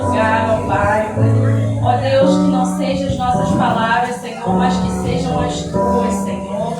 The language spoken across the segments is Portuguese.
lugar, ó Pai. Ó Deus, que não sejam as nossas palavras, Senhor, mas que sejam as tuas, Senhor.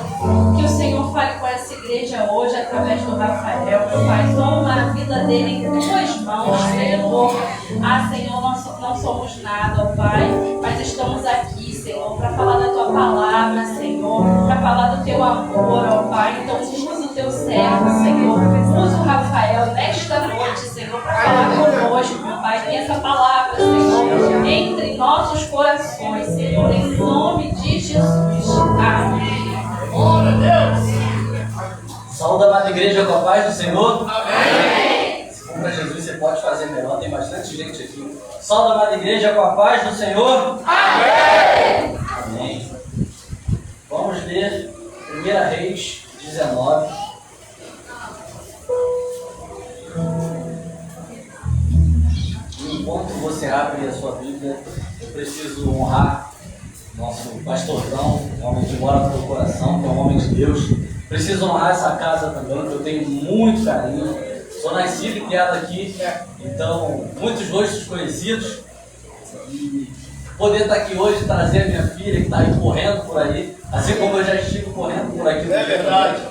Que o Senhor fale com essa igreja hoje através do Rafael, meu Pai. Toma a vida dele em tuas mãos, Senhor. Ah, Senhor, nós não somos nada, ó Pai, mas estamos aqui, Senhor, para falar da tua palavra, Senhor, para falar do teu amor, ó Pai. Então, usa o teu servo, Senhor. Usa o Rafael nesta noite, Senhor, para falar conosco, meu Pai. Que essa palavra, Senhor, entre em nossos corações, Senhor, em nome de Jesus. Amém. Glória a Deus. Saúde, amada igreja, com a paz do Senhor. Amém. Se for para Jesus, você pode fazer melhor. Tem bastante gente aqui. Saúde, amada igreja, com a paz do Senhor. Amém. Amém. Vamos ler 1 Reis 19. Enquanto você abre a sua Bíblia, eu preciso honrar nosso pastorzão, um homem que mora no meu coração, que é um homem de Deus. Preciso honrar essa casa também, que eu tenho muito carinho. Sou nascido e criado aqui, então muitos rostos conhecidos. E poder estar aqui hoje e trazer a minha filha que está aí correndo por aí, assim como eu já estive correndo por aqui. É verdade.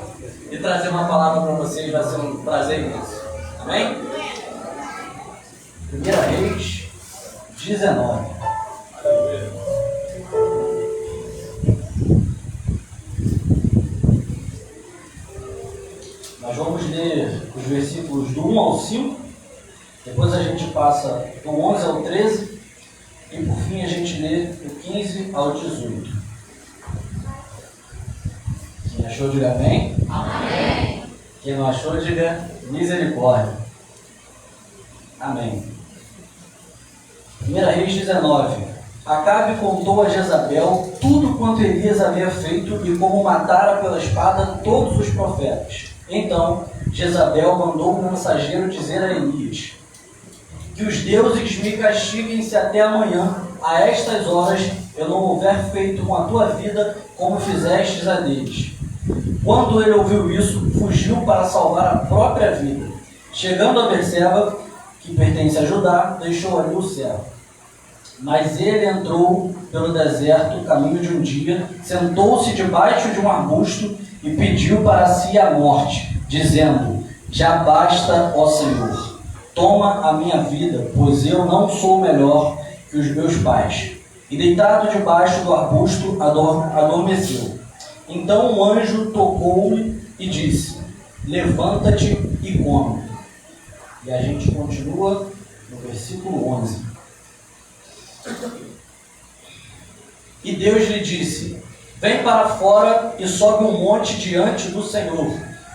E trazer uma palavra para vocês vai ser um prazer imenso. Amém? 1 Reis 19. Nós vamos ler os versículos do 1 ao 5, depois a gente passa do 11 ao 13 e por fim a gente lê do 15 ao 18. Quem achou, diga amém. Amém. Quem não achou, diga misericórdia. Amém. 1 Reis 19. Acabe contou a Jezabel tudo quanto Elias havia feito e como matara pela espada todos os profetas. Então Jezabel mandou um mensageiro dizer a Elias: que os deuses me castiguem se até amanhã, a estas horas, eu não houver feito com a tua vida como fizestes a deles. Quando ele ouviu isso, fugiu para salvar a própria vida. Chegando a Berseba, que pertence a Judá, deixou ali o servo. Mas ele entrou pelo deserto, caminho de um dia, sentou-se debaixo de um arbusto e pediu para si a morte, dizendo: já basta, ó Senhor, toma a minha vida, pois eu não sou melhor que os meus pais. E deitado debaixo do arbusto, adormeceu. Então um anjo tocou-lhe e disse: levanta-te e come. E a gente continua no versículo 11. E Deus lhe disse: vem para fora e sobe um monte diante do Senhor.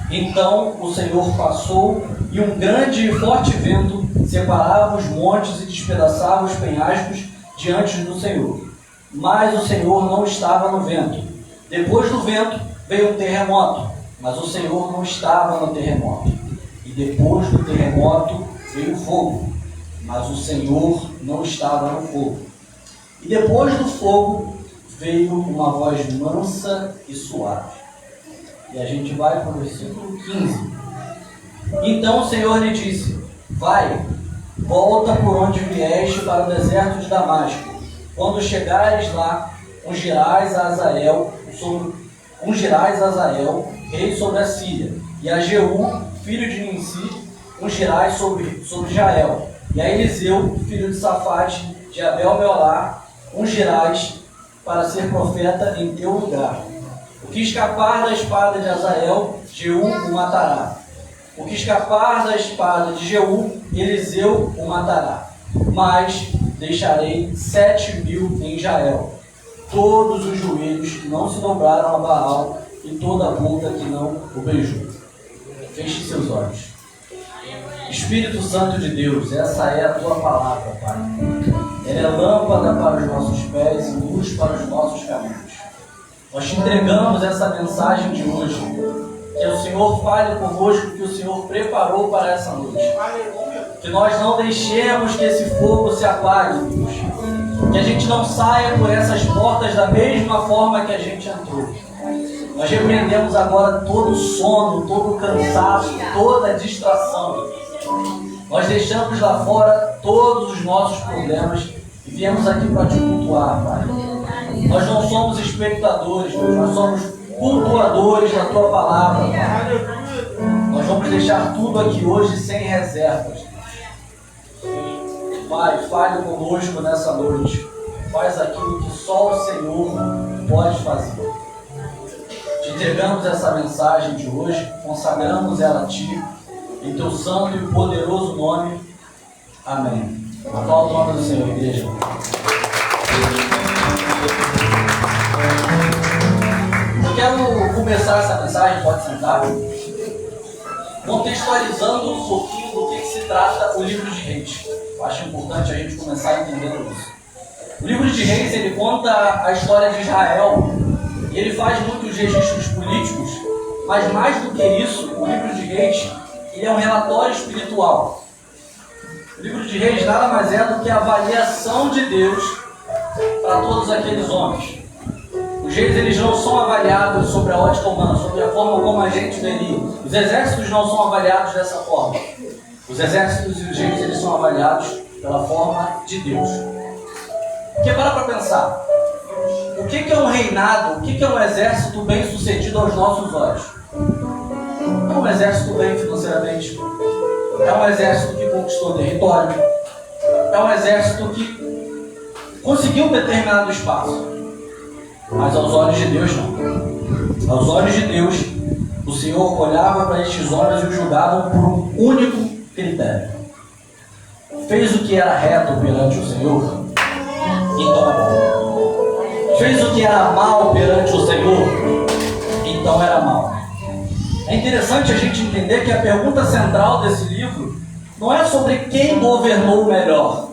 Então o Senhor passou, e um grande e forte vento separava os montes e despedaçava os penhascos diante do Senhor. Mas o Senhor não estava no vento. Depois do vento veio um terremoto, mas o Senhor não estava no terremoto. E depois do terremoto veio o fogo, mas o Senhor não estava no fogo. E depois do fogo veio uma voz mansa e suave. E a gente vai para o versículo 15. Então o Senhor lhe disse: vai, volta por onde vieste para o deserto de Damasco. Quando chegares lá, ungirás a Azael, rei sobre a Síria, e a Jeú, filho de Nimsi, ungirás sobre Israel, e a Eliseu, filho de Safate, de Abel-Meolá, ungirás para ser profeta em teu lugar. O que escapar da espada de Azael, Jeú o matará. O que escapar da espada de Jeú, Eliseu o matará. Mas deixarei 7.000 em Israel, todos os joelhos que não se dobraram a Baal e toda a boca que não o beijou. Feche seus olhos. Espírito Santo de Deus, essa é a tua palavra, Pai. Ela é lâmpada para os nossos pés e luz para os nossos caminhos. Nós te entregamos essa mensagem de hoje. Que o Senhor fale conosco, que o Senhor preparou para essa noite. Que nós não deixemos que esse fogo se apague, Deus. Que a gente não saia por essas portas da mesma forma que a gente entrou. Nós repreendemos agora todo o sono, todo o cansaço, toda a distração. Nós deixamos lá fora todos os nossos problemas e viemos aqui para te cultuar, Pai. Nós não somos espectadores, nós somos cultuadores da Tua palavra, Pai. Nós vamos deixar tudo aqui hoje sem reservas. Pai, fale conosco nessa noite. Faz aquilo que só o Senhor pode fazer. Te entregamos essa mensagem de hoje, consagramos ela a Ti, em Teu santo e poderoso nome. Amém. Aplauda o nome do Senhor, igreja. Eu quero começar essa mensagem, pode sentar, contextualizando um pouquinho do que se trata o livro de Reis. Eu acho importante a gente começar entendendo isso. O livro de Reis, ele conta a história de Israel, e ele faz muitos registros políticos, mas mais do que isso, o livro de Reis, ele é um relatório espiritual. O livro de Reis nada mais é do que a avaliação de Deus para todos aqueles homens. Os reis, eles não são avaliados sobre a ótica humana, sobre a forma como a gente veria. Os exércitos não são avaliados dessa forma. Os exércitos e os reis, eles são avaliados pela forma de Deus. Porque para pensar, o que é um reinado, o que é um exército bem sucedido aos nossos olhos? É um exército bem financeiramente, é um exército que conquistou território, é um exército que conseguiu um determinado espaço. Mas aos olhos de Deus não. Aos olhos de Deus, o Senhor olhava para estes homens e os julgava por um único critério. Fez o que era reto perante o Senhor, então é bom. Fez o que era mal perante o Senhor, então era mal. É interessante a gente entender que a pergunta central desse livro não é sobre quem governou melhor,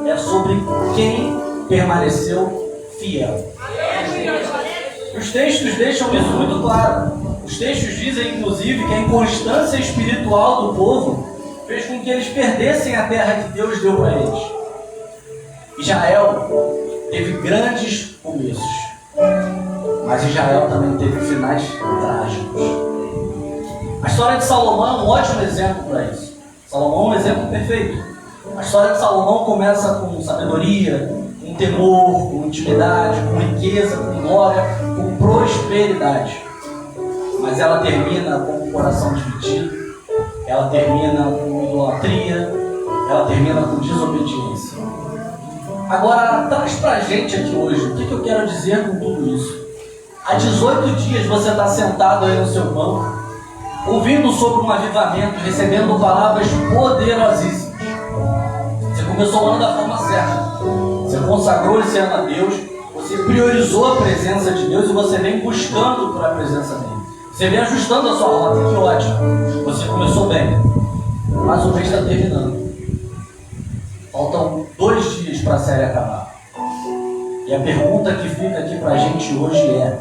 é sobre quem permaneceu fiel. Os textos deixam isso muito claro. Os textos dizem, inclusive, que a inconstância espiritual do povo fez com que eles perdessem a terra que Deus deu para eles. Israel teve grandes começos, mas Israel também teve finais trágicos. A história de Salomão é um ótimo exemplo para isso. Salomão é um exemplo perfeito. A história de Salomão começa com sabedoria, com temor, com intimidade, com riqueza, com glória, com prosperidade. Mas ela termina com o coração dividido, ela termina com idolatria, ela termina com desobediência. Agora, traz pra gente aqui hoje, o que eu quero dizer com tudo isso? Há 18 dias você está sentado aí no seu banco, ouvindo sobre um avivamento, recebendo palavras poderosíssimas. Você começou o ano da forma certa. Você consagrou esse ano a Deus, você priorizou a presença de Deus e você vem buscando por a presença dele. Você vem ajustando a sua rota, que ótimo. Você começou bem, mas o mês está terminando. Faltam 2 dias para a série acabar. E a pergunta que fica aqui para a gente hoje é: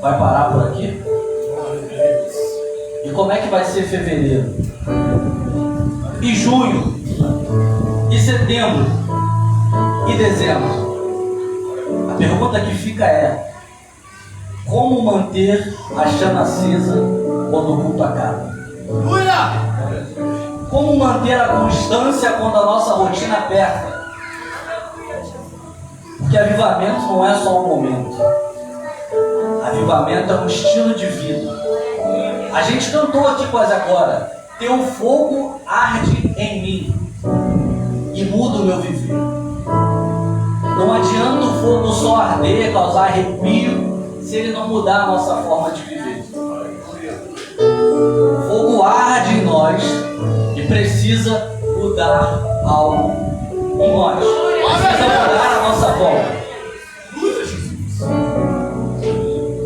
vai parar por aqui? E como é que vai ser fevereiro? E junho? E setembro? E dezembro? A pergunta que fica é: como manter a chama acesa quando o culto acaba? Como manter a constância quando a nossa rotina aperta? Porque avivamento não é só um momento. Avivamento é um estilo de vida. A gente cantou aqui quase agora: teu fogo arde em mim e muda o meu viver. Não adianta o fogo só arder, causar arrepio, se ele não mudar a nossa forma de viver. O fogo arde em nós e precisa mudar algo em nós. Precisa mudar a nossa forma.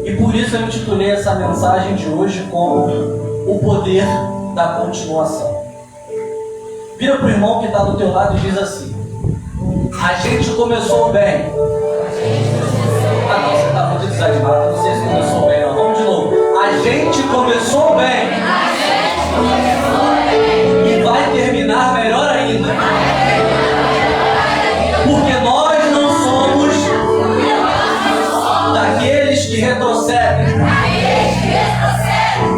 E por isso eu intitulei essa mensagem de hoje como o poder da continuação. Vira para o irmão que está do teu lado e diz assim: a gente começou bem. Ah não, você está muito desanimado, não sei se começou bem, não. Vamos de novo. A gente começou bem. E vai terminar melhor ainda. Porque nós não somos daqueles que retrocedem,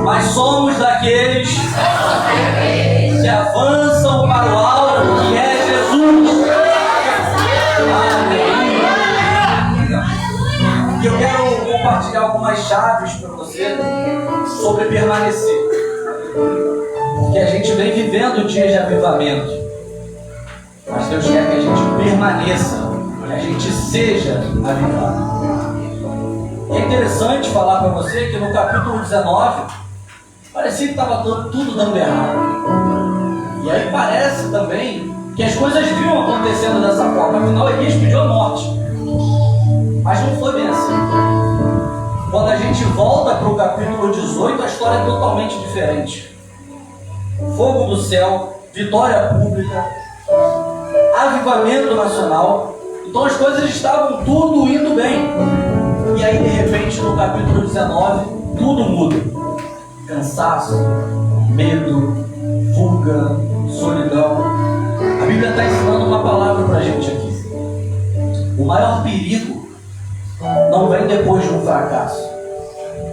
mas somos daqueles para o alvo, que é Jesus. E eu quero compartilhar algumas chaves para você sobre permanecer. Porque a gente vem vivendo dias de avivamento. Mas Deus quer que a gente permaneça, que a gente seja avivado. É interessante falar para você que no capítulo 19 parecia que estava tudo dando errado. E aí parece também que as coisas vinham acontecendo dessa forma. Afinal, Elias pediu a morte. Mas não foi bem assim. Quando a gente volta para o capítulo 18, a história é totalmente diferente. Fogo do céu, vitória pública, avivamento nacional. Então as coisas estavam tudo indo bem. E aí de repente no capítulo 19 tudo muda. Cansaço, medo, fuga, solidão. A Bíblia está ensinando uma palavra para a gente aqui. O maior perigo não vem depois de um fracasso.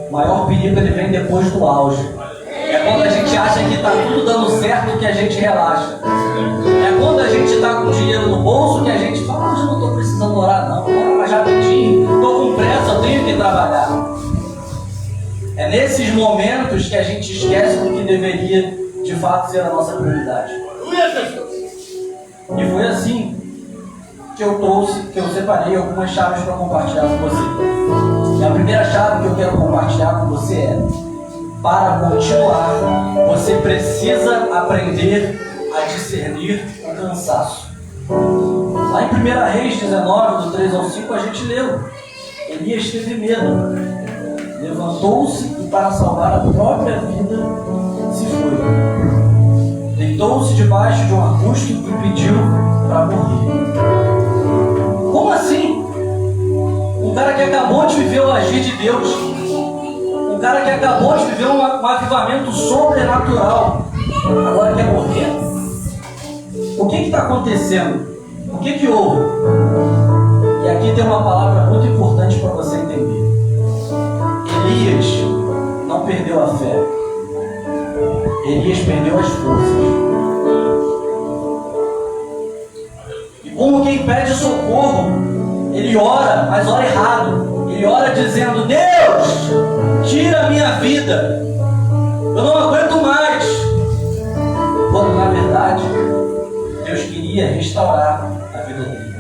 O maior perigo ele vem depois do auge. É quando a gente acha que está tudo dando certo que a gente relaxa. É quando a gente está com dinheiro no bolso que a gente fala, hoje eu não estou precisando orar não, vou orar mais rapidinho, estou com pressa, eu tenho que trabalhar. É nesses momentos que a gente esquece do que deveria de fato ser a nossa prioridade. E foi assim que eu separei algumas chaves para compartilhar com você. E a primeira chave que eu quero compartilhar com você é: para continuar, você precisa aprender a discernir o cansaço. Lá em 1 Reis 19, do 3 ao 5, a gente leu: Elias teve medo, levantou-se e para salvar a própria vida se foi. Deitou-se debaixo de um arbusto e pediu para morrer. Como assim? Um cara que acabou de viver o agir de Deus, um cara que acabou de viver um avivamento sobrenatural, agora quer morrer? O que está acontecendo? O que houve? E aqui tem uma palavra muito importante para você entender. Elias não perdeu a fé. Elias perdeu as forças. E como quem pede socorro, ele ora, mas ora errado. Ele ora dizendo: Deus, tira a minha vida, eu não aguento mais. Quando na verdade Deus queria restaurar a vida dele.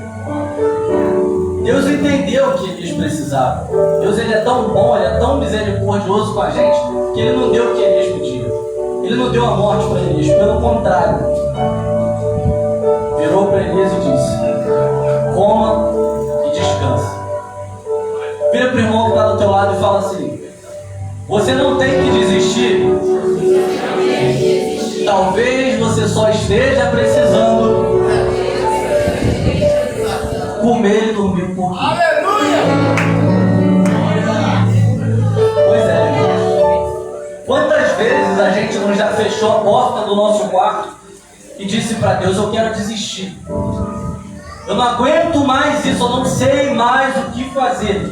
Deus entendeu o que Elias precisava. Deus ele é tão bom, ele é tão misericordioso com a gente, que ele não deu o que Elias pedia. Ele não deu a morte para Elias, pelo contrário. Virou para Elias e disse: coma e descansa. Vira para o irmão que está do teu lado e fala assim: você não tem que desistir. Talvez você só esteja precisando comer e dormir um pouquinho. Aleluia! Pois é, irmãos. Quantas vezes a gente não já fechou a porta do nosso quarto e disse para Deus: eu quero desistir. Eu não aguento mais isso, eu não sei mais o que fazer.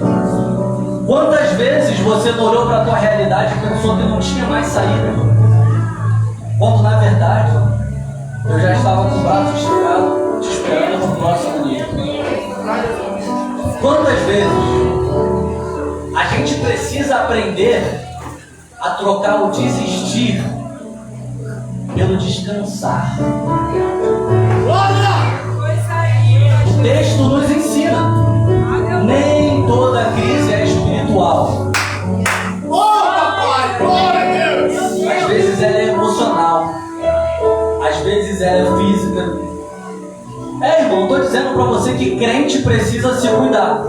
Quantas vezes você não olhou para a tua realidade e pensou que não tinha mais saída? Quando na verdade eu já estava com o braço esticado, te esperando no próximo nível. Quantas vezes a gente precisa aprender a trocar o desistir pelo descansar? O texto nos ensina: nem toda crise é espiritual. Às vezes ela é emocional, às vezes ela é física. Irmão, estou dizendo para você que crente precisa se cuidar.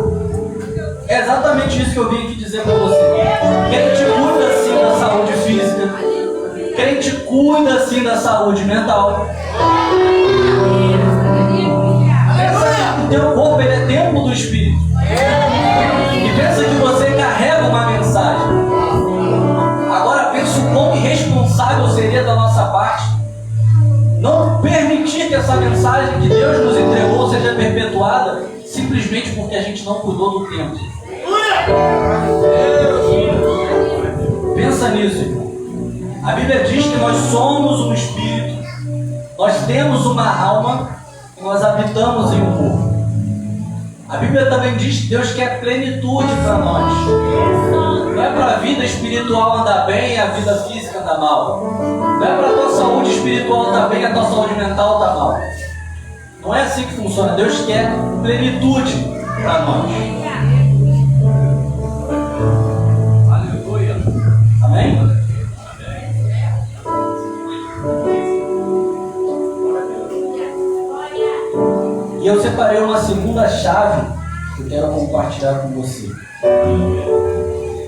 É exatamente isso que eu vim aqui dizer para você. Crente cuida sim da saúde física, crente cuida sim da saúde mental. O teu corpo ele é templo do Espírito. E pensa que você carrega uma mensagem. Agora pensa o quão irresponsável seria da nossa parte não permitir que essa mensagem que Deus nos entregou seja perpetuada simplesmente porque a gente não cuidou do tempo. Pensa nisso, irmão. A Bíblia diz que nós somos um espírito, Nós temos uma alma e nós habitamos em um corpo. A Bíblia também diz que Deus quer plenitude para nós. Não é para a vida espiritual andar bem e a vida física andar mal. Não é para a tua saúde espiritual andar bem e a tua saúde mental andar mal. Não é assim que funciona. Deus quer plenitude para nós. Aleluia. Amém? E eu separei uma segunda chave que eu quero compartilhar com você.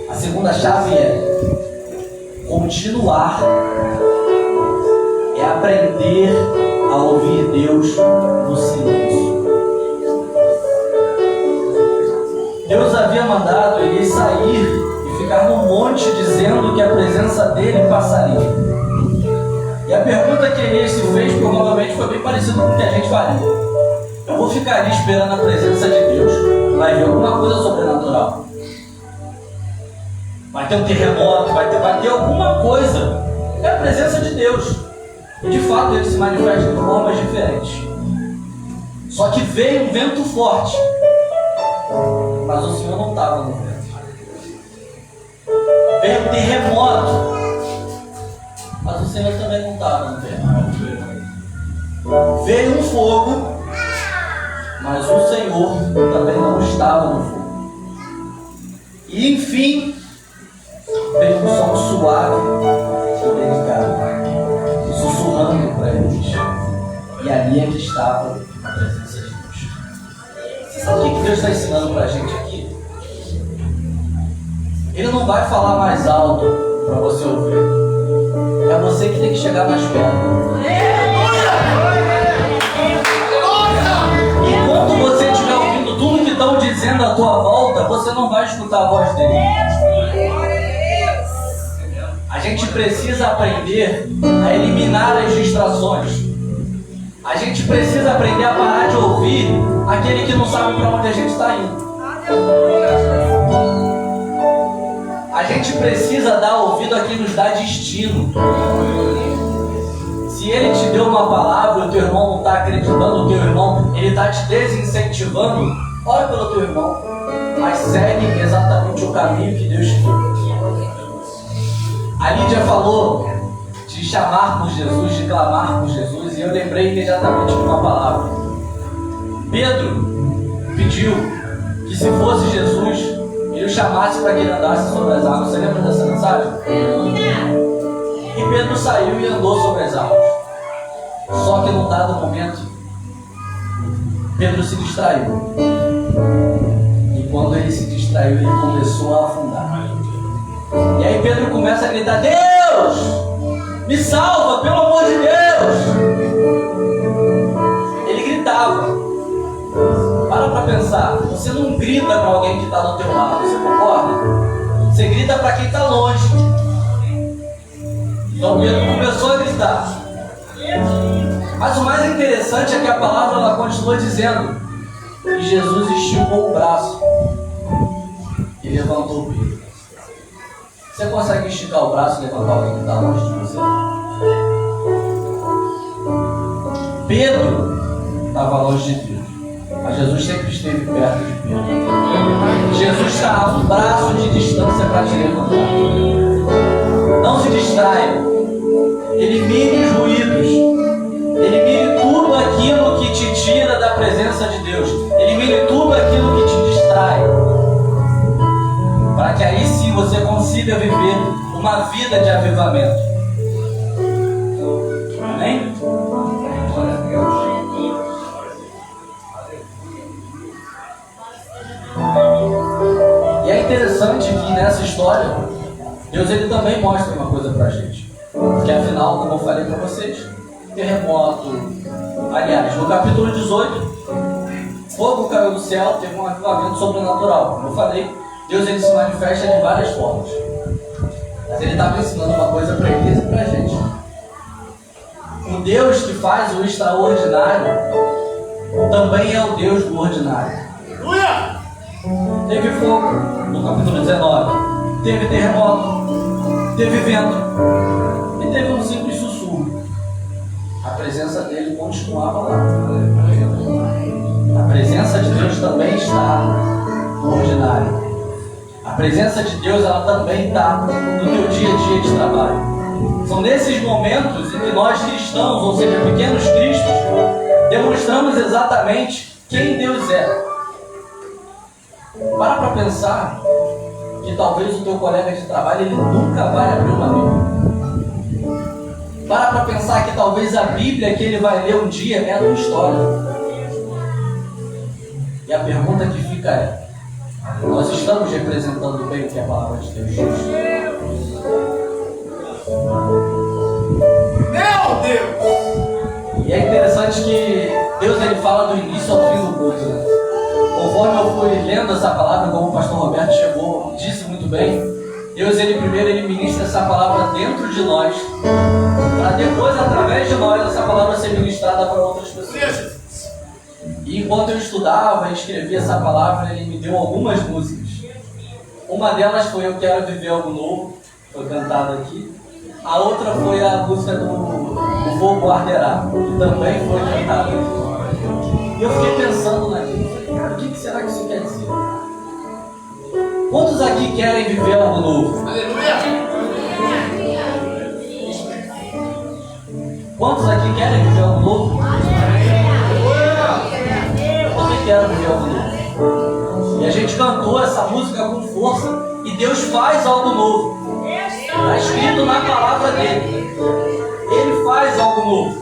A segunda chave é continuar, é aprender a ouvir Deus no silêncio. Deus havia mandado ele sair e ficar no monte dizendo que a presença dele passaria. E a pergunta que Elias se fez provavelmente foi bem parecida com o que a gente faria. Eu vou ficar ali esperando a presença de Deus, vai ver alguma coisa sobrenatural. Vai ter um terremoto, vai ter alguma coisa. É a presença de Deus. E de fato ele se manifesta de formas diferentes. Só que veio um vento forte, mas o Senhor não estava no vento. Veio um terremoto, mas o Senhor também não estava no terremoto. Veio um fogo, mas o Senhor também não estava no fogo. E enfim, veio um som suave e delicado, sussurrando para eles. E ali é que estava a presença de Deus. Você sabe o que Deus está ensinando para a gente aqui? Ele não vai falar mais alto para você ouvir. É você que tem que chegar mais perto. Enquanto você estiver ouvindo tudo que estão dizendo à tua volta, você não vai escutar a voz dele. A gente precisa aprender a eliminar as distrações. A gente precisa aprender a parar de ouvir aquele que não sabe para onde a gente está indo. A gente precisa dar ouvido a quem nos dá destino. Se ele te deu uma palavra e o teu irmão não está acreditando no teu irmão, ele está te desincentivando, ora pelo teu irmão, mas segue exatamente o caminho que Deus te deu. A Lídia falou de chamar por Jesus, de clamar por Jesus, e eu lembrei imediatamente de uma palavra. Pedro pediu que se fosse Jesus, ele o chamasse para que ele andasse sobre as águas. Você lembra dessa mensagem? E Pedro saiu e andou sobre as águas. Só que num dado momento, Pedro se distraiu. E quando ele se distraiu, ele começou a afundar. E aí Pedro começa a gritar: Deus, me salva, pelo amor de Deus! Ele gritava. Para pensar, você não grita para alguém que está do teu lado, você concorda? Você grita para quem está longe. Então Pedro começou a gritar. Mas o mais interessante é que a palavra ela continua dizendo que Jesus esticou o braço e levantou Pedro. Você consegue esticar o braço e levantar alguém que está longe de você? Pedro estava longe de Deus, mas Jesus sempre esteve perto de Pedro. Jesus está a um braço de distância para te levantar. Não se distraia. Elimine os ruídos. Elimine tudo aquilo que te tira da presença de Deus. Elimine tudo aquilo que te distrai. Para que aí sim você consiga viver uma vida de avivamento. Amém? Glória a Deus. E é interessante que nessa história, Deus ele também mostra uma coisa pra gente. Porque afinal, como eu falei pra vocês, terremoto. Aliás, no capítulo 18, fogo caiu do céu, teve um avivamento sobrenatural. Como eu falei, Deus ele se manifesta de várias formas. Mas ele estava ensinando uma coisa para a igreja e para a gente. O Deus que faz o extraordinário também é o Deus do ordinário. Teve fogo no capítulo 19, teve terremoto, teve vento e teve um simples sussurro. A presença dele continuava lá. A presença de Deus também está no ordinário. A presença de Deus, ela também está no teu dia a dia de trabalho. São nesses momentos em que nós cristãos, ou seja, pequenos cristos, demonstramos exatamente quem Deus é. Para pensar que talvez o teu colega de trabalho ele nunca vai abrir uma Bíblia. Para pensar que talvez a Bíblia que ele vai ler um dia é a tua história. E a pergunta que fica é: nós estamos representando bem o que a palavra de Deus diz? Meu Deus! E é interessante que Deus ele fala do início ao fim do culto, né? Conforme eu fui lendo essa palavra, como o pastor Roberto chegou e disse muito bem, Deus ele primeiro ministra essa palavra dentro de nós, para depois, através de nós, essa palavra ser ministrada para outras pessoas. E enquanto eu estudava e escrevia essa palavra, ele me deu algumas músicas. Uma delas foi Eu Quero Viver Algo Novo, foi cantada aqui. A outra foi a música do O Fogo Arderá, que também foi cantada aqui. E eu fiquei pensando naquilo, cara, o que será que isso quer dizer? Quantos aqui querem viver algo novo? Aleluia! Quantos aqui querem viver algo novo? Eu também quero viver algo novo. E a gente cantou essa música com força. E Deus faz algo novo. Está escrito na palavra dele. Ele faz algo novo.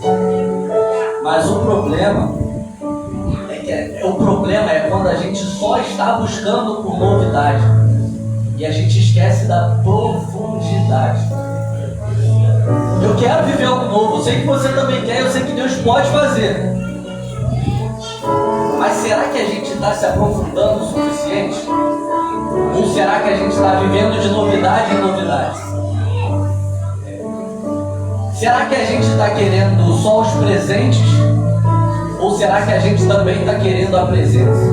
Mas o problema é quando a gente só está buscando por novidade. E a gente esquece da profundidade. Eu quero viver algo novo. Eu sei que você também quer. Eu sei que Deus pode fazer. Mas será que a gente está se aprofundando o suficiente? Ou será que a gente está vivendo de novidade em novidade? Será que a gente está querendo só os presentes? Ou será que a gente também está querendo a presença?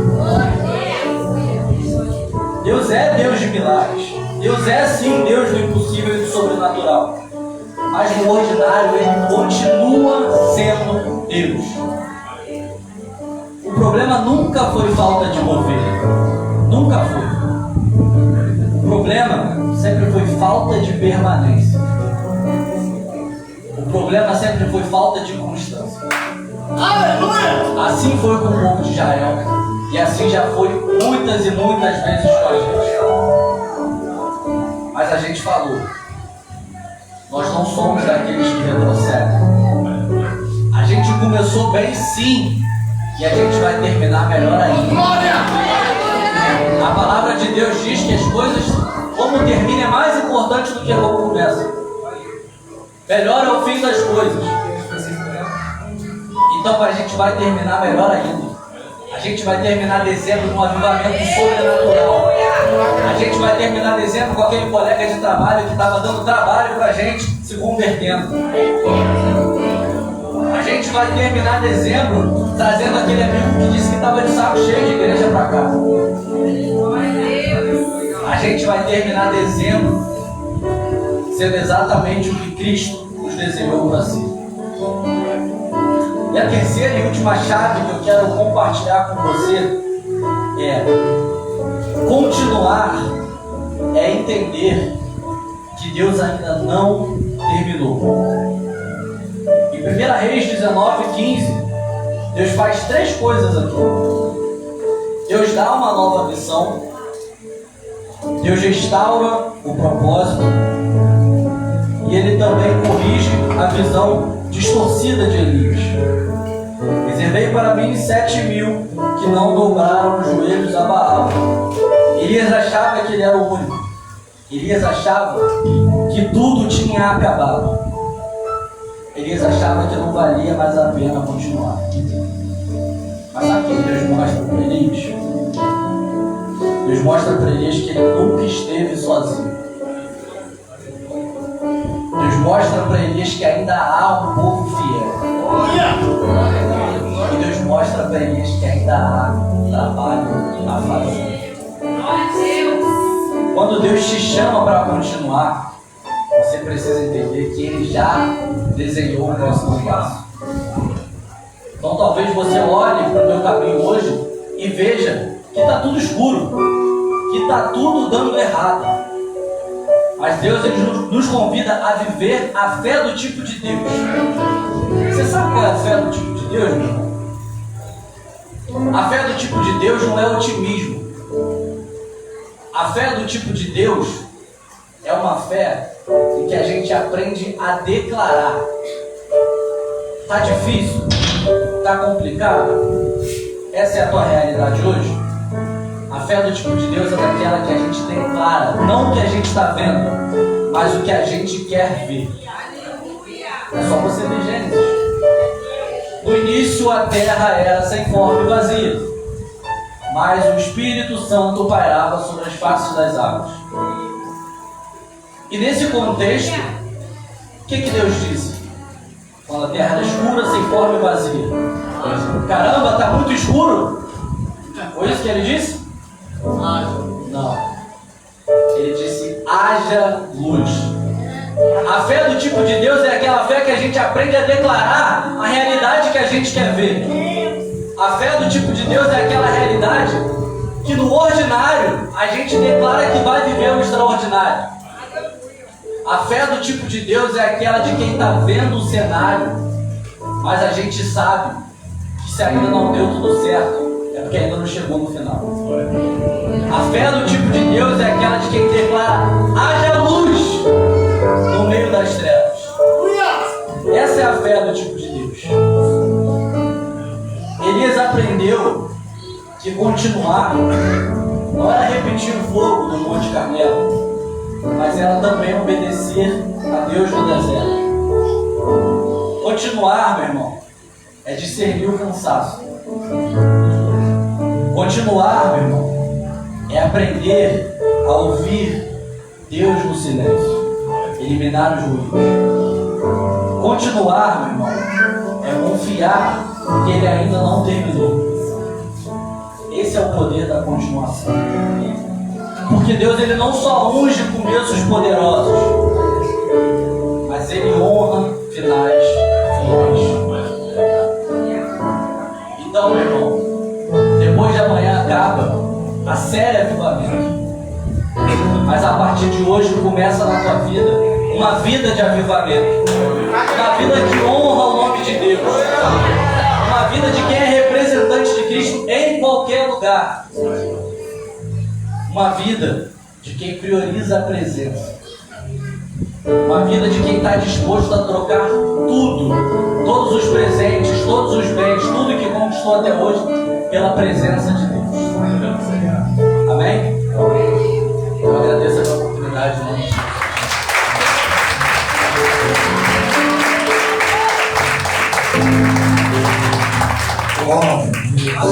Deus é Deus de milagres. Deus é sim Deus do impossível e do sobrenatural. Mas no ordinário Ele continua sendo Deus. O problema nunca foi falta de mover. Nunca foi. O problema sempre foi falta de permanência. O problema sempre foi falta de constância. Aleluia! Assim foi com o povo de Israel. E assim já foi muitas e muitas vezes com a gente. Mas a gente falou: nós não somos daqueles que retrocedem. A gente começou bem sim. E a gente vai terminar melhor ainda. A palavra de Deus diz que as coisas, como termina, é mais importante do que como começa. Melhor é o fim das coisas. Então a gente vai terminar melhor ainda. A gente vai terminar dezembro com um avivamento sobrenatural. A gente vai terminar dezembro com aquele colega de trabalho que estava dando trabalho para a gente se convertendo. A gente vai terminar dezembro trazendo aquele amigo que disse que estava de saco cheio de igreja para cá. A gente vai terminar dezembro sendo exatamente o que Cristo nos desenhou para si. E a terceira e última chave que eu quero compartilhar com você é: continuar é entender que Deus ainda não terminou. Em 1 Reis 19:15, Deus faz três coisas aqui. Deus dá uma nova missão, Deus restaura o propósito e Ele também corrige a visão distorcida de Elias. Reservei para mim 7.000 que não dobraram os joelhos a Baal. Elias achava que ele era o único. Elias achava que tudo tinha acabado. Elias achava que não valia mais a pena continuar. Mas sabe o que Deus mostra para Elias? Deus mostra para Elias que ele nunca esteve sozinho. Deus mostra para Elias que ainda há um povo fiel. E Deus mostra para Elias que ainda há trabalho a fazer. Quando Deus te chama para continuar, você precisa entender que Ele já desenhou o próximo passo. Então talvez você olhe para o meu caminho hoje e veja que está tudo escuro, que está tudo dando errado. Mas Deus ele nos convida a viver a fé do tipo de Deus. Você sabe qual é a fé do tipo de Deus, meu irmão? A fé do tipo de Deus não é otimismo. A fé do tipo de Deus é uma fé em que a gente aprende a declarar. Tá difícil? Tá complicado? Essa é a tua realidade hoje? A fé do tipo de Deus é daquela que a gente declara, não o que a gente está vendo, mas o que a gente quer ver. É só você ver Gênesis. No início a terra era sem forma e vazia, mas o Espírito Santo pairava sobre as faces das águas. E nesse contexto, o que Deus disse? Quando a terra era escura, sem forma e vazia. Caramba, está muito escuro. Foi isso que ele disse? Não. Ele disse, haja luz. A fé do tipo de Deus é aquela fé que a gente aprende a declarar a realidade que a gente quer ver. A fé do tipo de Deus é aquela realidade que no ordinário a gente declara que vai viver o extraordinário. A fé do tipo de Deus é aquela de quem está vendo o cenário, mas a gente sabe que se ainda não deu tudo certo, é porque ainda não chegou no final. A fé do tipo de Deus é aquela de quem declara, haja luz no meio das trevas. Essa é a fé do tipo de Deus. Elias aprendeu que continuar não era repetir o fogo no Monte Carmelo, mas era também obedecer a Deus no deserto. Continuar, meu irmão, é discernir o cansaço. Continuar, meu irmão, é aprender a ouvir Deus no silêncio, eliminar os ruídos. Continuar, meu irmão, é confiar que Ele ainda não terminou. Esse é o poder da continuação. Porque Deus ele não só unge começos poderosos, mas Ele honra finais fiéis. Então, meu irmão, depois de amanhã acaba a série Avivamento. Mas a partir de hoje começa na tua vida uma vida de avivamento. Uma vida que honra o nome de Deus. Uma vida de quem é representante de Cristo em qualquer lugar. Uma vida de quem prioriza a presença. Uma vida de quem está disposto a trocar tudo, todos os presentes, todos os bens, tudo que conquistou até hoje, pela presença de Deus. Amém? Eu agradeço essa oportunidade, irmão.